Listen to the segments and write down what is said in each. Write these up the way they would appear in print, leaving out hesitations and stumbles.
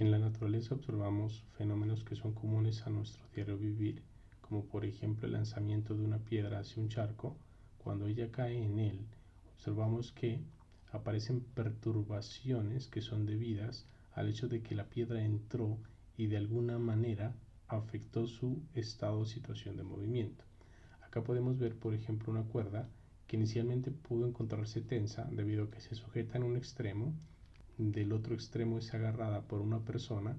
En la naturaleza observamos fenómenos que son comunes a nuestro diario vivir, como por ejemplo el lanzamiento de una piedra hacia un charco. Cuando ella cae en él, observamos que aparecen perturbaciones que son debidas al hecho de que la piedra entró y de alguna manera afectó su estado o situación de movimiento. Acá podemos ver, por ejemplo, una cuerda que inicialmente pudo encontrarse tensa debido a que se sujeta en un extremo, del otro extremo es agarrada por una persona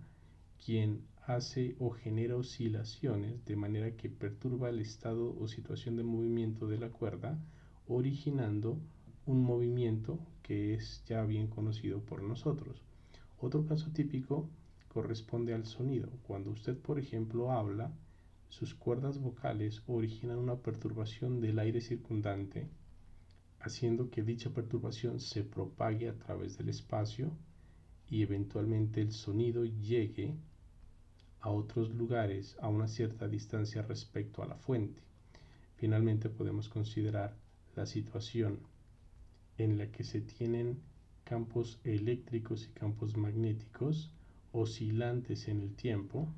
quien hace o genera oscilaciones de manera que perturba el estado o situación de movimiento de la cuerda, originando un movimiento que es ya bien conocido por nosotros. Otro caso típico corresponde al sonido. Cuando usted, por ejemplo, habla, sus cuerdas vocales originan una perturbación del aire circundante, haciendo que dicha perturbación se propague a través del espacio y eventualmente el sonido llegue a otros lugares a una cierta distancia respecto a la fuente. Finalmente podemos considerar la situación en la que se tienen campos eléctricos y campos magnéticos oscilantes en el tiempo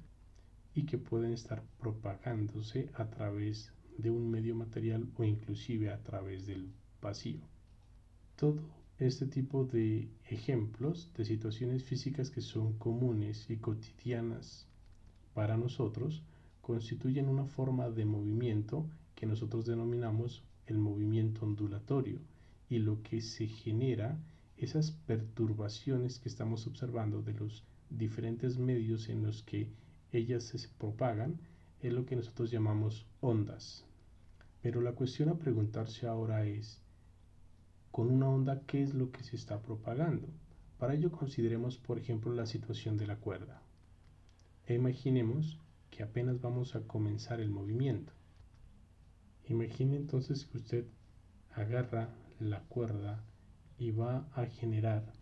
y que pueden estar propagándose a través de un medio material o inclusive a través del vacío. Todo este tipo de ejemplos de situaciones físicas que son comunes y cotidianas para nosotros constituyen una forma de movimiento que nosotros denominamos el movimiento ondulatorio, y lo que se genera, esas perturbaciones que estamos observando de los diferentes medios en los que ellas se propagan, es lo que nosotros llamamos ondas. Pero la cuestión a preguntarse ahora es, con una onda, ¿qué es lo que se está propagando? Para ello consideremos, por ejemplo, la situación de la cuerda. E imaginemos que apenas vamos a comenzar el movimiento. Imagine entonces que usted agarra la cuerda y va a generar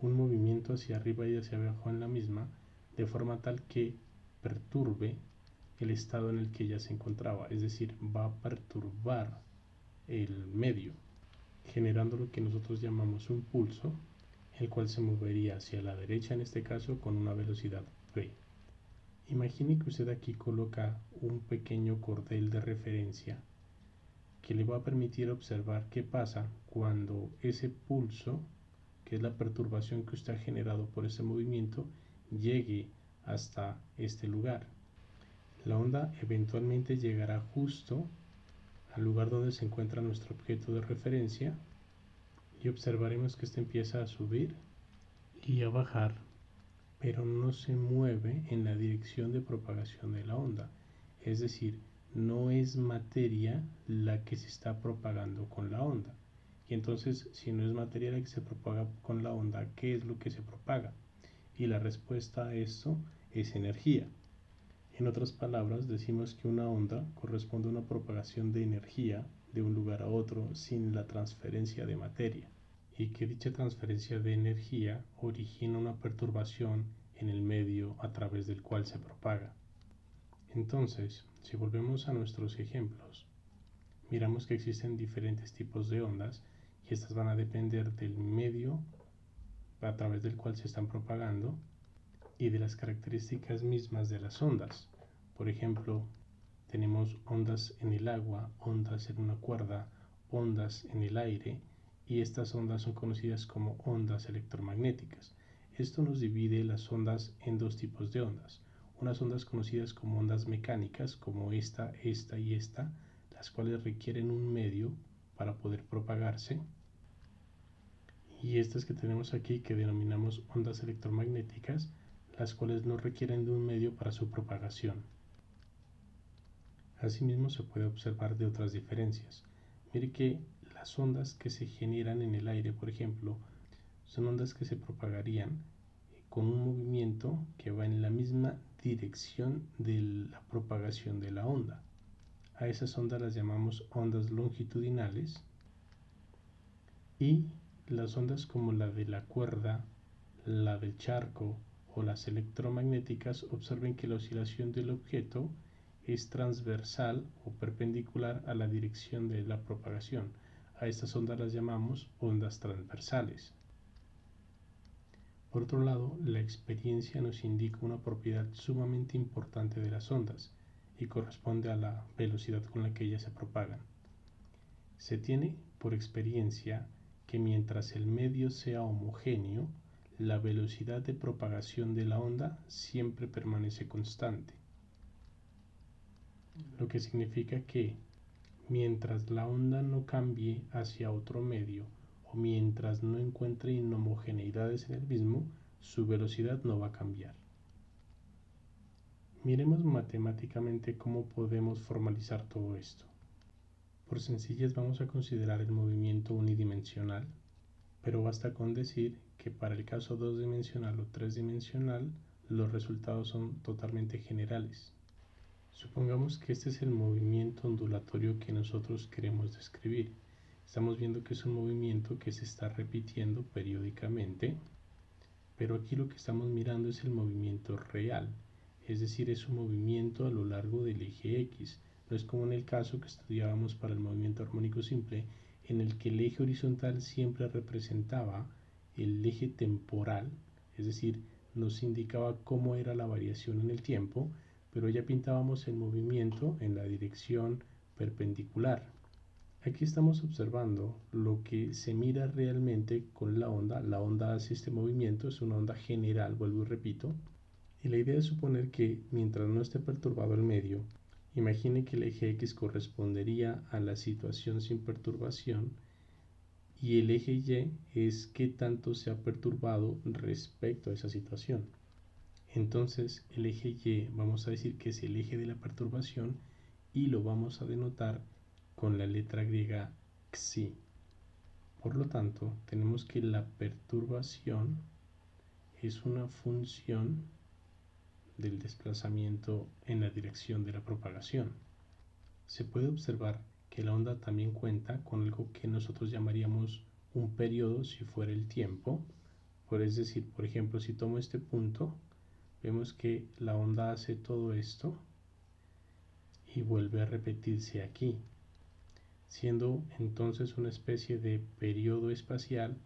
un movimiento hacia arriba y hacia abajo en la misma, de forma tal que perturbe el estado en el que ella se encontraba, es decir, va a perturbar el medio, generando lo que nosotros llamamos un pulso, el cual se movería hacia la derecha en este caso con una velocidad v. Imagine que usted aquí coloca un pequeño cordel de referencia que le va a permitir observar qué pasa cuando ese pulso, que es la perturbación que usted ha generado por ese movimiento, llegue hasta este lugar. La onda eventualmente llegará justo al lugar donde se encuentra nuestro objeto de referencia y observaremos que este empieza a subir y a bajar, pero no se mueve en la dirección de propagación de la onda, es decir, no es materia la que se está propagando con la onda. Y entonces, si no es materia la que se propaga con la onda, ¿qué es lo que se propaga? Y la respuesta a esto es energía. En otras palabras, decimos que una onda corresponde a una propagación de energía de un lugar a otro sin la transferencia de materia, y que dicha transferencia de energía origina una perturbación en el medio a través del cual se propaga. Entonces, si volvemos a nuestros ejemplos, miramos que existen diferentes tipos de ondas y estas van a depender del medio a través del cual se están propagando y de las características mismas de las ondas. Por ejemplo, tenemos ondas en el agua, ondas en una cuerda, ondas en el aire, y estas ondas son conocidas como ondas electromagnéticas. Esto nos divide las ondas en dos tipos de ondas. Unas ondas conocidas como ondas mecánicas, como esta y esta, las cuales requieren un medio para poder propagarse, y estas que tenemos aquí que denominamos ondas electromagnéticas, las cuales no requieren de un medio para su propagación. Asimismo se puede observar de otras diferencias. Mire que las ondas que se generan en el aire, por ejemplo, son ondas que se propagarían con un movimiento que va en la misma dirección de la propagación de la onda. A esas ondas las llamamos ondas longitudinales, y las ondas como la de la cuerda, la del charco o las electromagnéticas, observen que la oscilación del objeto es transversal o perpendicular a la dirección de la propagación. A estas ondas las llamamos ondas transversales. Por otro lado, la experiencia nos indica una propiedad sumamente importante de las ondas y corresponde a la velocidad con la que ellas se propagan. Se tiene por experiencia que mientras el medio sea homogéneo, la velocidad de propagación de la onda siempre permanece constante, lo que significa que mientras la onda no cambie hacia otro medio o mientras no encuentre inhomogeneidades en el mismo, su velocidad no va a cambiar. Miremos matemáticamente cómo podemos formalizar todo esto. Por sencillez vamos a considerar el movimiento unidimensional, pero basta con decir que para el caso 2-dimensional o 3-dimensional los resultados son totalmente generales. Supongamos que este es el movimiento ondulatorio que nosotros queremos describir. Estamos viendo que es un movimiento que se está repitiendo periódicamente, pero aquí lo que estamos mirando es el movimiento real, es decir, es un movimiento a lo largo del eje X. No es como en el caso que estudiábamos para el movimiento armónico simple, en el que el eje horizontal siempre representaba el eje temporal, es decir, nos indicaba cómo era la variación en el tiempo, pero ya pintábamos el movimiento en la dirección perpendicular. Aquí estamos observando lo que se mira realmente con la onda. La onda hace este movimiento, es una onda general, vuelvo y repito, y la idea es suponer que mientras no esté perturbado el medio, imagine que el eje X correspondería a la situación sin perturbación y el eje Y es qué tanto se ha perturbado respecto a esa situación. Entonces el eje Y vamos a decir que es el eje de la perturbación y lo vamos a denotar con la letra griega xi. Por lo tanto, tenemos que la perturbación es una función del desplazamiento en la dirección de la propagación. Se puede observar que la onda también cuenta con algo que nosotros llamaríamos un periodo si fuera el tiempo. Es decir, por ejemplo, si tomo este punto, vemos que la onda hace todo esto y vuelve a repetirse aquí, siendo entonces una especie de periodo espacial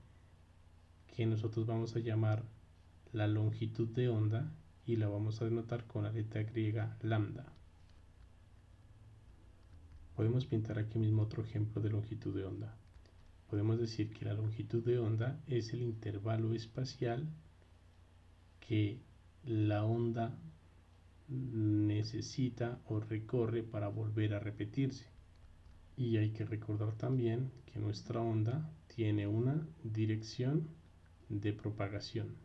que nosotros vamos a llamar la longitud de onda y la vamos a denotar con la letra griega lambda. Podemos pintar aquí mismo otro ejemplo de longitud de onda. Podemos decir que la longitud de onda es el intervalo espacial que la onda necesita o recorre para volver a repetirse. Y hay que recordar también que nuestra onda tiene una dirección de propagación.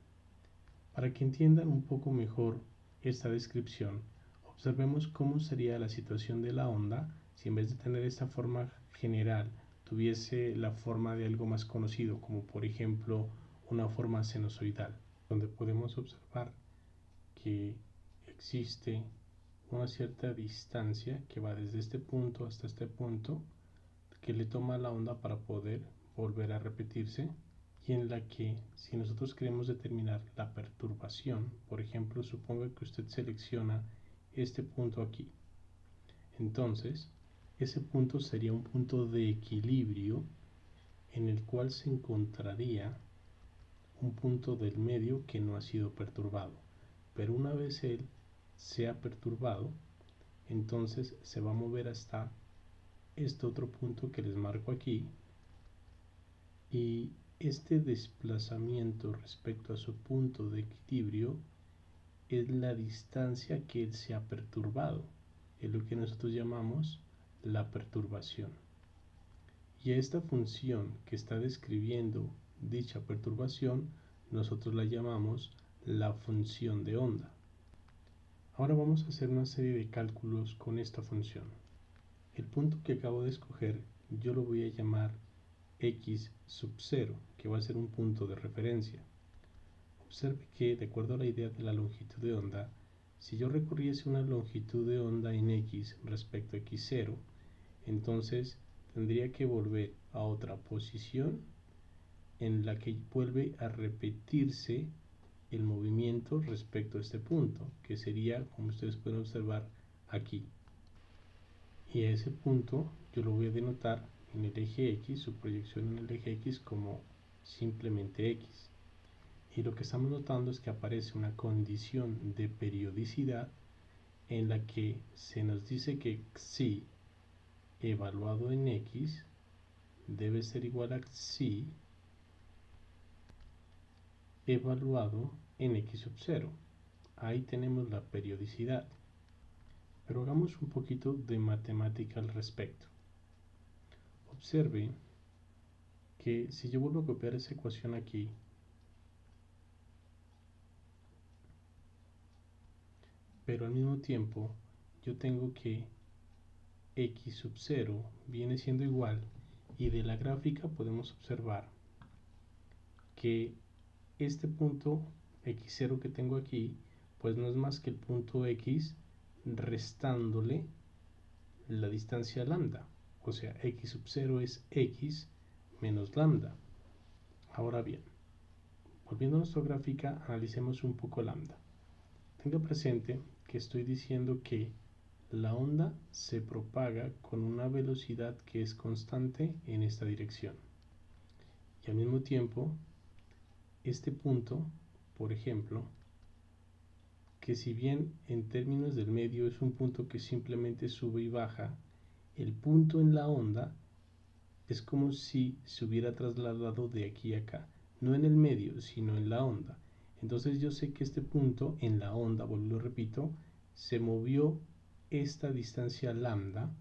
Para que entiendan un poco mejor esta descripción, observemos cómo sería la situación de la onda si en vez de tener esta forma general tuviese la forma de algo más conocido, como por ejemplo una forma sinusoidal, donde podemos observar que existe una cierta distancia que va desde este punto hasta este punto, que le toma a la onda para poder volver a repetirse, y en la que si nosotros queremos determinar la perturbación, por ejemplo, suponga que usted selecciona este punto aquí, entonces ese punto sería un punto de equilibrio en el cual se encontraría un punto del medio que no ha sido perturbado, pero una vez él sea perturbado, entonces se va a mover hasta este otro punto que les marco aquí, y este desplazamiento respecto a su punto de equilibrio es la distancia que él se ha perturbado, es lo que nosotros llamamos la perturbación. Y a esta función que está describiendo dicha perturbación nosotros la llamamos la función de onda. Ahora vamos a hacer una serie de cálculos con esta función. El punto que acabo de escoger yo lo voy a llamar x sub 0, que va a ser un punto de referencia. Observe que, de acuerdo a la idea de la longitud de onda, si yo recorriese una longitud de onda en x respecto a x0, entonces tendría que volver a otra posición en la que vuelve a repetirse el movimiento respecto a este punto, que sería, como ustedes pueden observar, aquí. Y a ese punto yo lo voy a denotar en el eje X, su proyección en el eje X, como simplemente X. Y lo que estamos notando es que aparece una condición de periodicidad en la que se nos dice que xi evaluado en x debe ser igual a xi evaluado en x sub 0. Ahí tenemos la periodicidad. Pero hagamos un poquito de matemática al respecto. Observe que si yo vuelvo a copiar esa ecuación aquí, pero al mismo tiempo yo tengo que x sub 0 viene siendo igual, y de la gráfica podemos observar que este punto x0 que tengo aquí pues no es más que el punto x restándole la distancia lambda, o sea x sub 0 es x menos lambda. Ahora bien, volviendo a nuestra gráfica, analicemos un poco lambda. Tenga presente que estoy diciendo que la onda se propaga con una velocidad que es constante en esta dirección. Y al mismo tiempo, este punto, por ejemplo, que si bien en términos del medio es un punto que simplemente sube y baja, el punto en la onda es como si se hubiera trasladado de aquí a acá, no en el medio, sino en la onda. Entonces yo sé que este punto en la onda, lo repito, se movió esta distancia lambda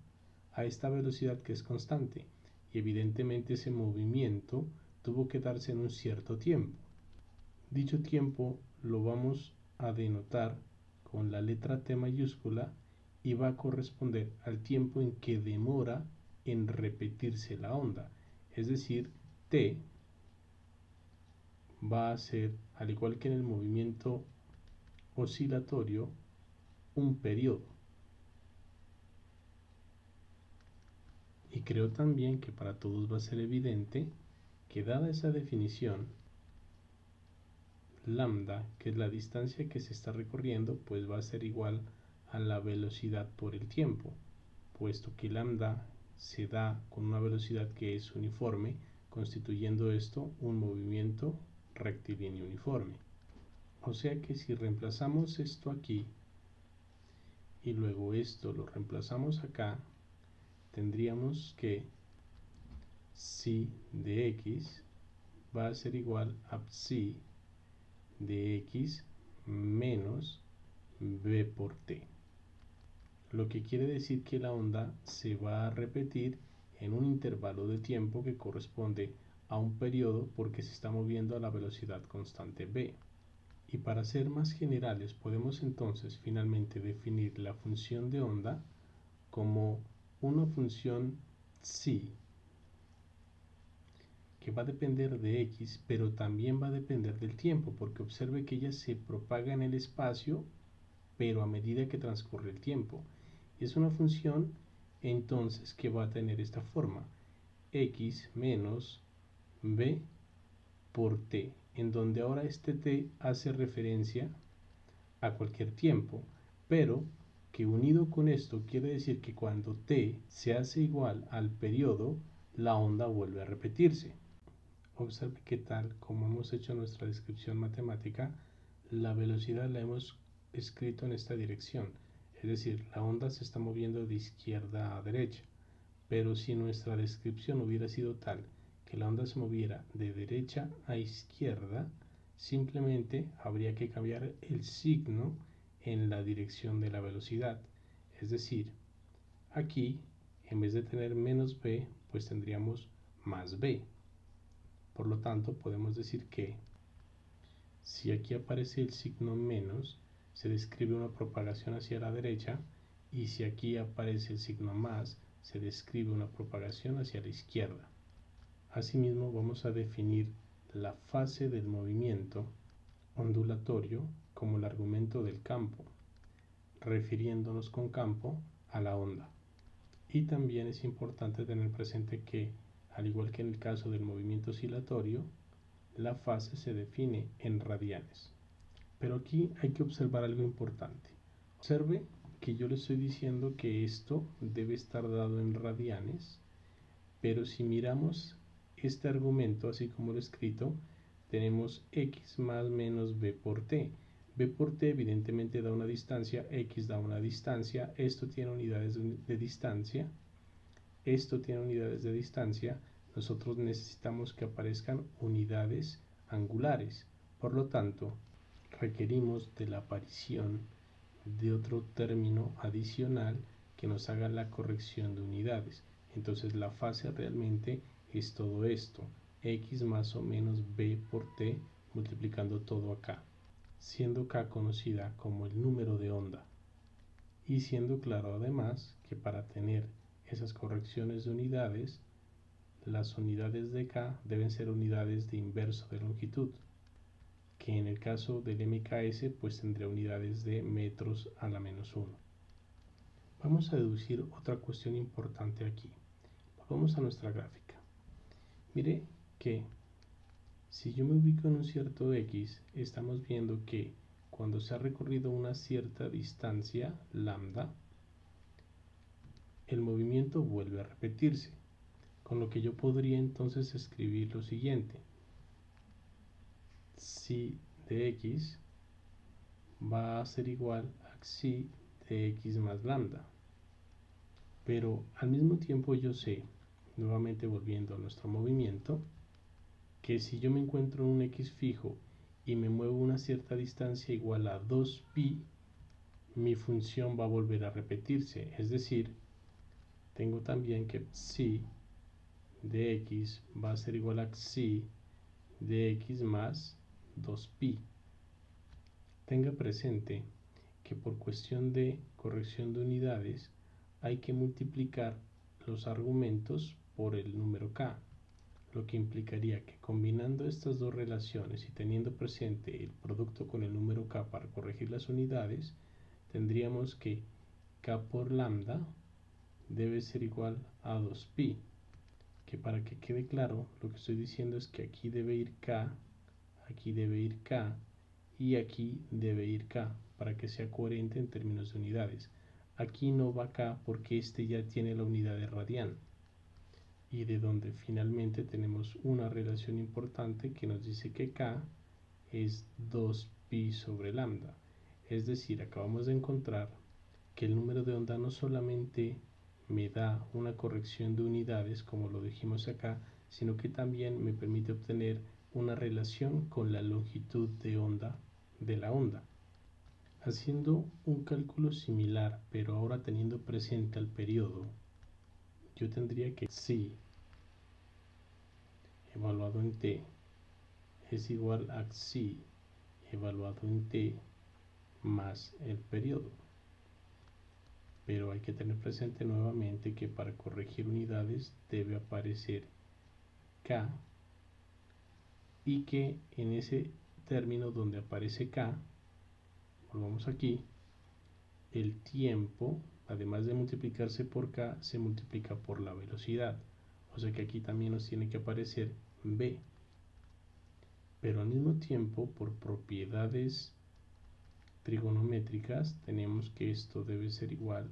a esta velocidad que es constante, y evidentemente ese movimiento tuvo que darse en un cierto tiempo. Dicho tiempo lo vamos a denotar con la letra T mayúscula y va a corresponder al tiempo en que demora en repetirse la onda. Es decir, T va a ser, al igual que en el movimiento oscilatorio, un periodo. Y creo también que para todos va a ser evidente que dada esa definición, lambda, que es la distancia que se está recorriendo, pues va a ser igual a la velocidad por el tiempo, puesto que lambda se da con una velocidad que es uniforme, constituyendo esto un movimiento rectilíneo uniforme. O sea que si reemplazamos esto aquí y luego esto lo reemplazamos acá, tendríamos que psi de x va a ser igual a psi de x menos v por t, lo que quiere decir que la onda se va a repetir en un intervalo de tiempo que corresponde a un periodo porque se está moviendo a la velocidad constante v. Y para ser más generales podemos entonces finalmente definir la función de onda como una función psi que va a depender de x, pero también va a depender del tiempo, porque observe que ella se propaga en el espacio pero a medida que transcurre el tiempo. Es una función entonces que va a tener esta forma: x menos v por t, en donde ahora este t hace referencia a cualquier tiempo, pero que unido con esto quiere decir que cuando t se hace igual al periodo, la onda vuelve a repetirse. Observe que tal como hemos hecho nuestra descripción matemática, la velocidad la hemos escrito en esta dirección, es decir, la onda se está moviendo de izquierda a derecha, pero si nuestra descripción hubiera sido tal que la onda se moviera de derecha a izquierda, simplemente habría que cambiar el signo en la dirección de la velocidad, es decir, aquí en vez de tener menos v, pues tendríamos más v. Por lo tanto, podemos decir que si aquí aparece el signo menos, se describe una propagación hacia la derecha, y si aquí aparece el signo más, se describe una propagación hacia la izquierda. Asimismo, vamos a definir la fase del movimiento ondulatorio como el argumento del campo, refiriéndonos con campo a la onda. Y también es importante tener presente que, al igual que en el caso del movimiento oscilatorio, la fase se define en radianes. Pero aquí hay que observar algo importante. Observe que yo le estoy diciendo que esto debe estar dado en radianes, pero si miramos este argumento así como lo he escrito, tenemos x más menos b por t. B por t evidentemente da una distancia, x da una distancia, esto tiene unidades de distancia, esto tiene unidades de distancia, nosotros necesitamos que aparezcan unidades angulares. Por lo tanto, requerimos de la aparición de otro término adicional que nos haga la corrección de unidades. Entonces la fase realmente es todo esto, x más o menos b por t multiplicando todo acá, siendo k conocida como el número de onda y siendo claro además que para tener esas correcciones de unidades, las unidades de k deben ser unidades de inverso de longitud, que en el caso del MKS pues tendría unidades de metros a la menos 1. Vamos a deducir otra cuestión importante aquí. Vamos a nuestra gráfica. Mire que si yo me ubico en un cierto x, estamos viendo que cuando se ha recorrido una cierta distancia, lambda, el movimiento vuelve a repetirse, con lo que yo podría entonces escribir lo siguiente. Psi de x va a ser igual a psi de x más lambda. Pero al mismo tiempo yo sé, nuevamente volviendo a nuestro movimiento, que si yo me encuentro en un x fijo y me muevo una cierta distancia igual a 2pi, mi función va a volver a repetirse. Es decir, tengo también que psi de x va a ser igual a psi de x más 2pi. Tenga presente que por cuestión de corrección de unidades hay que multiplicar los argumentos por el número k, lo que implicaría que combinando estas dos relaciones y teniendo presente el producto con el número k para corregir las unidades, tendríamos que k por lambda debe ser igual a 2pi, que para que quede claro lo que estoy diciendo es que aquí debe ir k, aquí debe ir k y aquí debe ir k para que sea coherente en términos de unidades. Aquí no va k porque este ya tiene la unidad de radian, y de donde finalmente tenemos una relación importante que nos dice que k es 2pi sobre lambda. Es decir, acabamos de encontrar que el número de onda no solamente me da una corrección de unidades como lo dijimos acá, sino que también me permite obtener una relación con la longitud de onda de la onda. Haciendo un cálculo similar, pero ahora teniendo presente el periodo, yo tendría que psi evaluado en t es igual a psi evaluado en t más el periodo. Pero hay que tener presente nuevamente que para corregir unidades debe aparecer k y que en ese término donde aparece k, volvamos aquí, el tiempo, además de multiplicarse por k, se multiplica por la velocidad. O sea que aquí también nos tiene que aparecer b. Pero al mismo tiempo, por propiedades trigonométricas, tenemos que esto debe ser igual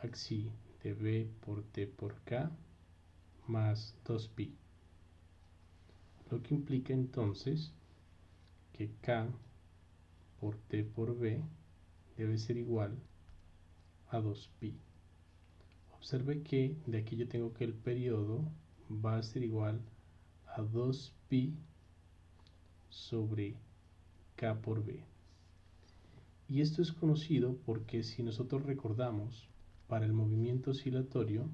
a psi de b por t por k más 2pi. Lo que implica entonces que k por t por b debe ser igual a 2pi. Observe que de aquí yo tengo que el periodo va a ser igual a 2pi sobre k por b. Y esto es conocido porque si nosotros recordamos, para el movimiento oscilatorio,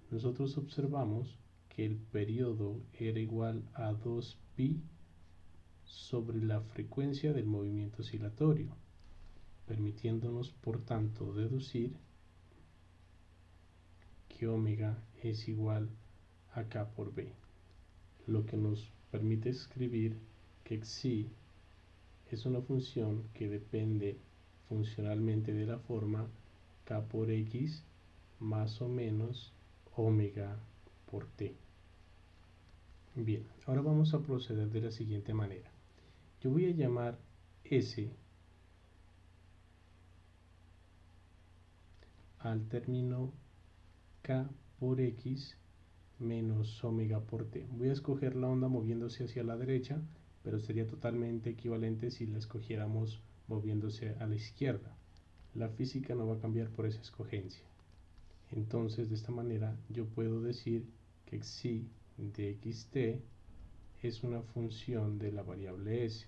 nosotros observamos que el periodo era igual a 2pi sobre la frecuencia del movimiento oscilatorio, permitiéndonos por tanto deducir que omega es igual a k por b, lo que nos permite escribir que psi es una función que depende funcionalmente de la forma k por x más o menos omega por t. Bien, ahora vamos a proceder de la siguiente manera. Yo voy a llamar S al término k por x menos omega por t. Voy a escoger la onda moviéndose hacia la derecha pero sería totalmente equivalente si la escogiéramos moviéndose a la izquierda. La física no va a cambiar por esa escogencia. Entonces, de esta manera, yo puedo decir que xi de xt es una función de la variable s,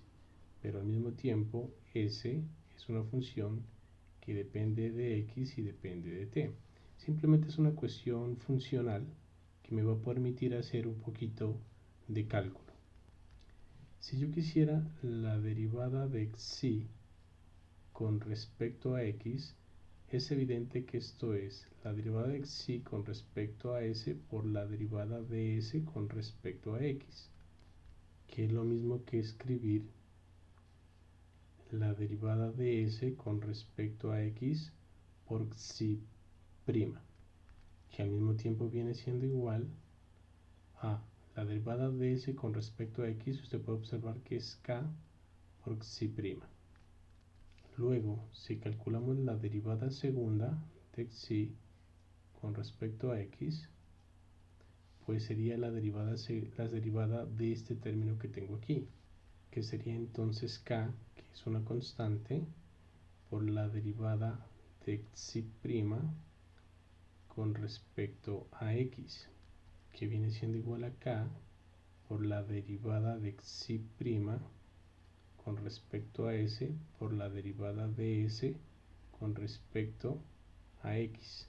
pero al mismo tiempo s es una función que depende de x y depende de t. Simplemente es una cuestión funcional que me va a permitir hacer un poquito de cálculo. Si yo quisiera la derivada de xi con respecto a x, es evidente que esto es la derivada de xi con respecto a s por la derivada de s con respecto a x, que es lo mismo que escribir la derivada de s con respecto a x por xi prima, que al mismo tiempo viene siendo igual a la derivada de s con respecto a x. Usted puede observar que es k por xi prima. Luego, si calculamos la derivada segunda de xi con respecto a x, pues sería la derivada de este término que tengo aquí, que sería entonces k, que es una constante, por la derivada de xi prima con respecto a x, que viene siendo igual a k por la derivada de xi prima con respecto a s por la derivada de s con respecto a x.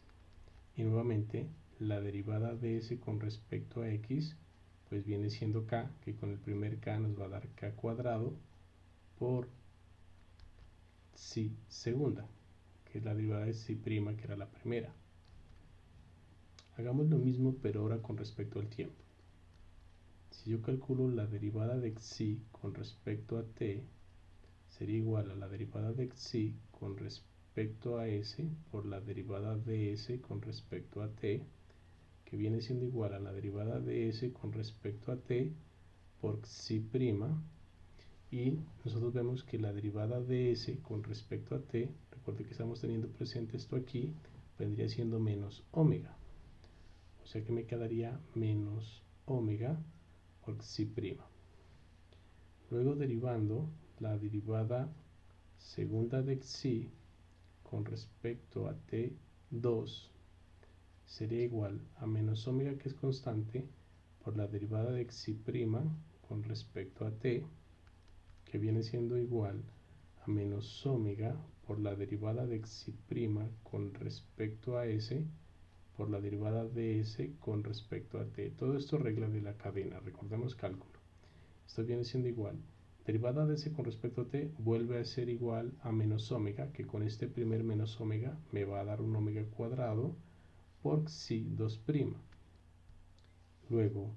Y nuevamente la derivada de s con respecto a x pues viene siendo k, que con el primer k nos va a dar k cuadrado por xi segunda, que es la derivada de xi prima, que era la primera. Hagamos lo mismo pero ahora con respecto al tiempo. Si yo calculo la derivada de xi con respecto a t, sería igual a la derivada de xi con respecto a s por la derivada de s con respecto a t, que viene siendo igual a la derivada de s con respecto a t por xi prima, y nosotros vemos que la derivada de s con respecto a t, recuerde que estamos teniendo presente esto aquí, vendría siendo menos omega, o sea que me quedaría menos omega por xi prima. Luego derivando la derivada segunda de xi con respecto a t2 sería igual a menos omega, que es constante, por la derivada de xi prima con respecto a t, que viene siendo igual a menos omega por la derivada de xi prima con respecto a s por la derivada de s con respecto a t. Todo esto regla de la cadena, recordemos cálculo. Esto viene siendo igual. Derivada de s con respecto a t vuelve a ser igual a menos omega, que con este primer menos omega me va a dar un omega cuadrado por xi 2 prima. Luego,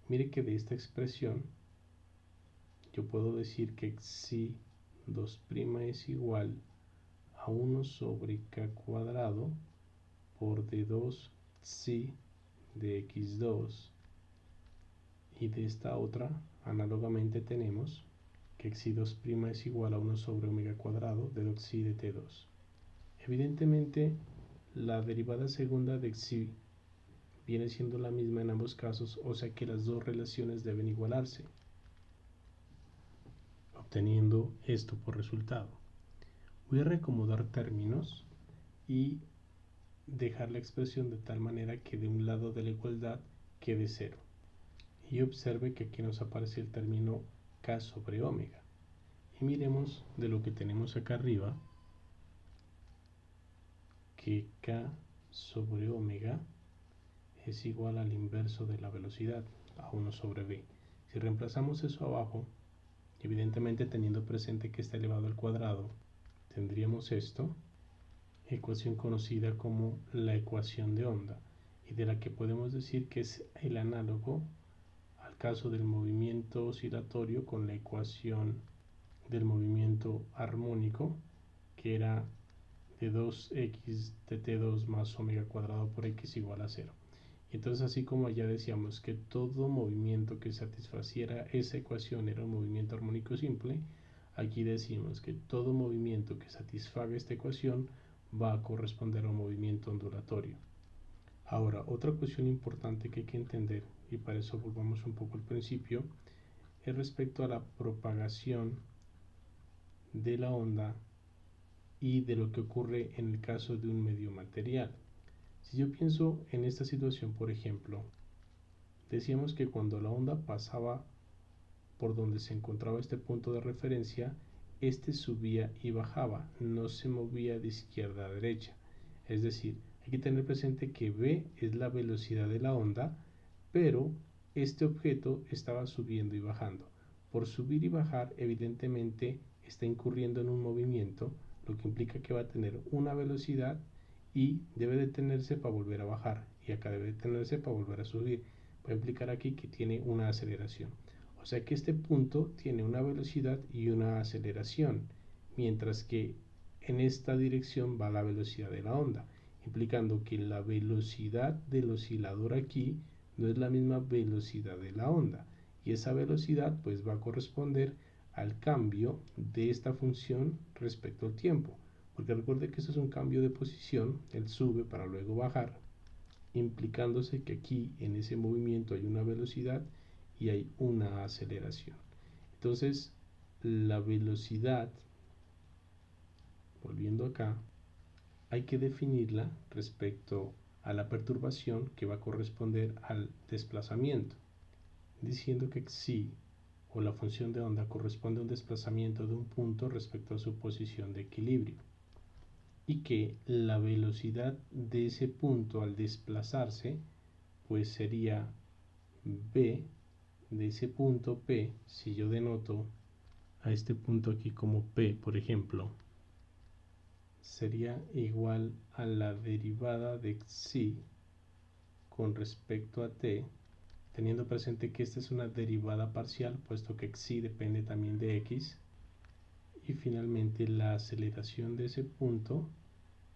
mire que de esta expresión yo puedo decir que xi 2 prima es igual a 1 sobre k cuadrado por d2 xi de x2, y de esta otra análogamente tenemos que xi 2 prima es igual a 1 sobre omega cuadrado de 2 xi de t2. Evidentemente la derivada segunda de xi viene siendo la misma en ambos casos, o sea que las dos relaciones deben igualarse, obteniendo esto por resultado. Voy a reacomodar términos y dejar la expresión de tal manera que de un lado de la igualdad quede 0. Y observe que aquí nos aparece el término k sobre omega. Y miremos de lo que tenemos acá arriba, que k sobre omega es igual al inverso de la velocidad, a 1 sobre v. Si reemplazamos eso abajo, evidentemente teniendo presente que está elevado al cuadrado, tendríamos esto, ecuación conocida como la ecuación de onda, y de la que podemos decir que es el análogo al caso del movimiento oscilatorio con la ecuación del movimiento armónico, que era de 2x de t2 más omega cuadrado por x igual a 0. Entonces, así como ya decíamos que todo movimiento que satisfaciera esa ecuación era un movimiento armónico simple, aquí decimos que todo movimiento que satisfaga esta ecuación va a corresponder a un movimiento ondulatorio. Ahora, otra cuestión importante que hay que entender, y para eso volvamos un poco al principio, es respecto a la propagación de la onda y de lo que ocurre en el caso de un medio material. Si yo pienso en esta situación, por ejemplo, decíamos que cuando la onda pasaba por donde se encontraba este punto de referencia, este subía y bajaba, no se movía de izquierda a derecha. Es decir, hay que tener presente que v es la velocidad de la onda, pero este objeto estaba subiendo y bajando. Por subir y bajar, evidentemente está incurriendo en un movimiento, lo que implica que va a tener una velocidad y debe detenerse para volver a bajar, y acá debe detenerse para volver a subir. Va a implicar aquí que tiene una aceleración. O sea que este punto tiene una velocidad y una aceleración, mientras que en esta dirección va la velocidad de la onda, implicando que la velocidad del oscilador aquí no es la misma velocidad de la onda, y esa velocidad pues va a corresponder al cambio de esta función respecto al tiempo, porque recuerde que esto es un cambio de posición, él sube para luego bajar, implicándose que aquí en ese movimiento hay una velocidad y hay una aceleración. Entonces, la velocidad, volviendo acá, hay que definirla respecto a la perturbación que va a corresponder al desplazamiento, diciendo que xi o la función de onda corresponde a un desplazamiento de un punto respecto a su posición de equilibrio, y que la velocidad de ese punto al desplazarse pues sería v de ese punto P. Si yo denoto a este punto aquí como P, por ejemplo, sería igual a la derivada de xi con respecto a t, teniendo presente que esta es una derivada parcial, puesto que xi depende también de x, y finalmente la aceleración de ese punto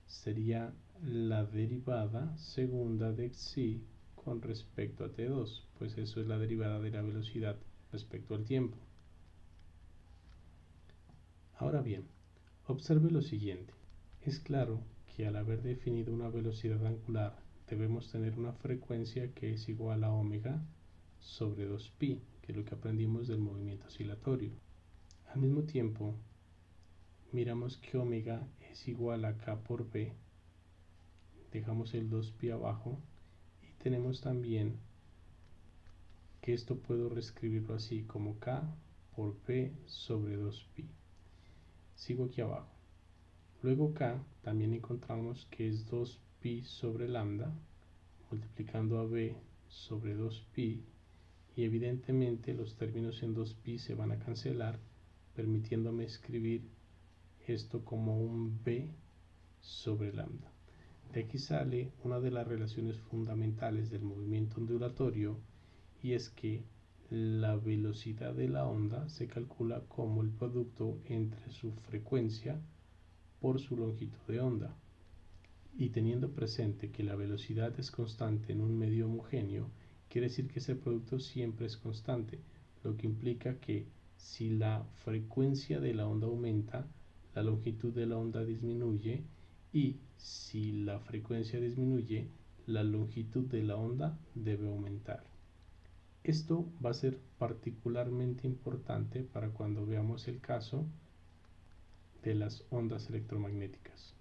sería la derivada segunda de xi con respecto a t2, pues eso es la derivada de la velocidad respecto al tiempo. Ahora bien, observe lo siguiente. Es claro que al haber definido una velocidad angular debemos tener una frecuencia que es igual a omega sobre 2pi, que es lo que aprendimos del movimiento oscilatorio. Al mismo tiempo, miramos que omega es igual a k por b, dejamos el 2pi abajo y tenemos también que esto puedo reescribirlo así como k por b sobre 2pi. Sigo aquí abajo. Luego k también encontramos que es 2pi sobre lambda, multiplicando a b sobre 2pi, y evidentemente los términos en 2pi se van a cancelar, permitiéndome escribir esto como un b sobre lambda. De aquí sale una de las relaciones fundamentales del movimiento ondulatorio, y es que la velocidad de la onda se calcula como el producto entre su frecuencia por su longitud de onda. Y teniendo presente que la velocidad es constante en un medio homogéneo, quiere decir que ese producto siempre es constante, lo que implica que si la frecuencia de la onda aumenta, la longitud de la onda disminuye, y si la frecuencia disminuye, la longitud de la onda debe aumentar. Esto va a ser particularmente importante para cuando veamos el caso de las ondas electromagnéticas.